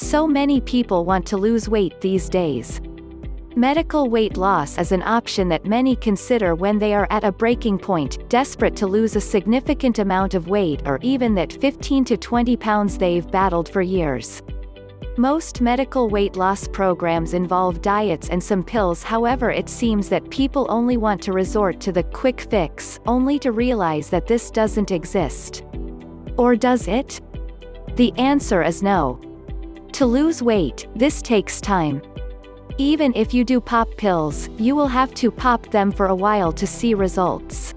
So many people want to lose weight these days. Medical weight loss is an option that many consider when they are at a breaking point, desperate to lose a significant amount of weight or even that 15 to 20 pounds they've battled for years. Most medical weight loss programs involve diets and some pills. However, it seems that people only want to resort to the quick fix, only to realize that this doesn't exist. Or does it? The answer is no. To lose weight, this takes time. Even if you do pop pills, you will have to pop them for a while to see results.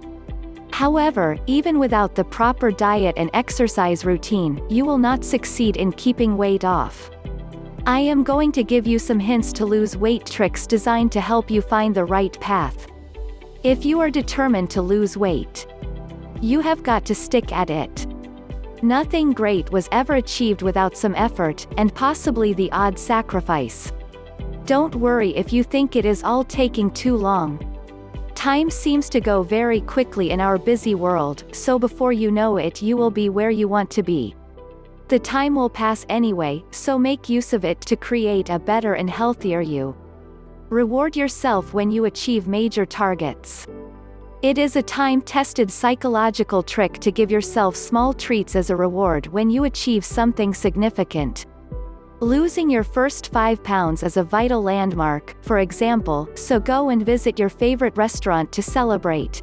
However, even without the proper diet and exercise routine, you will not succeed in keeping weight off. I am going to give you some hints to lose weight, tricks designed to help you find the right path. If you are determined to lose weight, you have got to stick at it. Nothing great was ever achieved without some effort, and possibly the odd sacrifice. Don't worry if you think it is all taking too long. Time seems to go very quickly in our busy world, so before you know it you will be where you want to be. The time will pass anyway, so make use of it to create a better and healthier you. Reward yourself when you achieve major targets. It is a time-tested psychological trick to give yourself small treats as a reward when you achieve something significant. Losing your first 5 pounds is a vital landmark, for example, so go and visit your favorite restaurant to celebrate.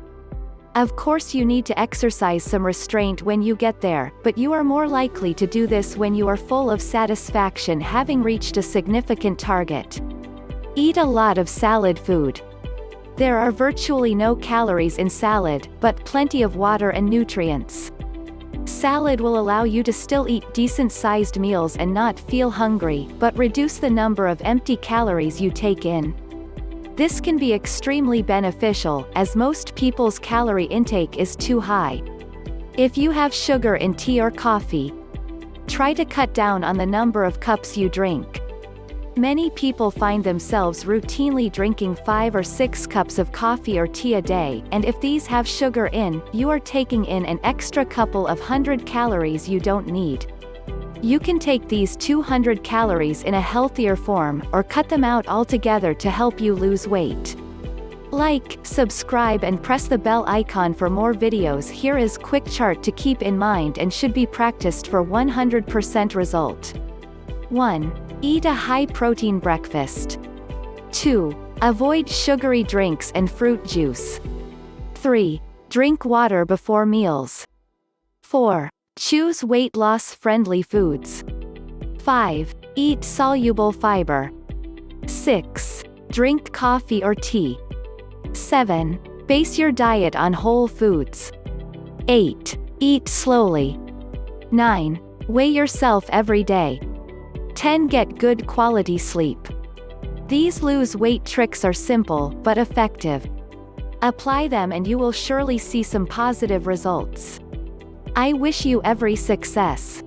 Of course you need to exercise some restraint when you get there, but you are more likely to do this when you are full of satisfaction having reached a significant target. Eat a lot of salad food. There are virtually no calories in salad, but plenty of water and nutrients. Salad will allow you to still eat decent-sized meals and not feel hungry, but reduce the number of empty calories you take in. This can be extremely beneficial, as most people's calorie intake is too high. If you have sugar in tea or coffee, try to cut down on the number of cups you drink. Many people find themselves routinely drinking 5 or 6 cups of coffee or tea a day, and if these have sugar in, you are taking in an extra couple of 100 calories you don't need. You can take these 200 calories in a healthier form, or cut them out altogether to help you lose weight. Like, subscribe and press the bell icon for more videos. Here is quick chart to keep in mind and should be practiced for 100% result. 1. Eat a high-protein breakfast. 2. Avoid sugary drinks and fruit juice. 3. Drink water before meals. 4. Choose weight loss-friendly foods. 5. Eat soluble fiber. 6. Drink coffee or tea. 7. Base your diet on whole foods. 8. Eat slowly. 9. Weigh yourself every day. 10. Get good quality sleep. These lose weight tricks are simple, but effective. Apply them and you will surely see some positive results. I wish you every success.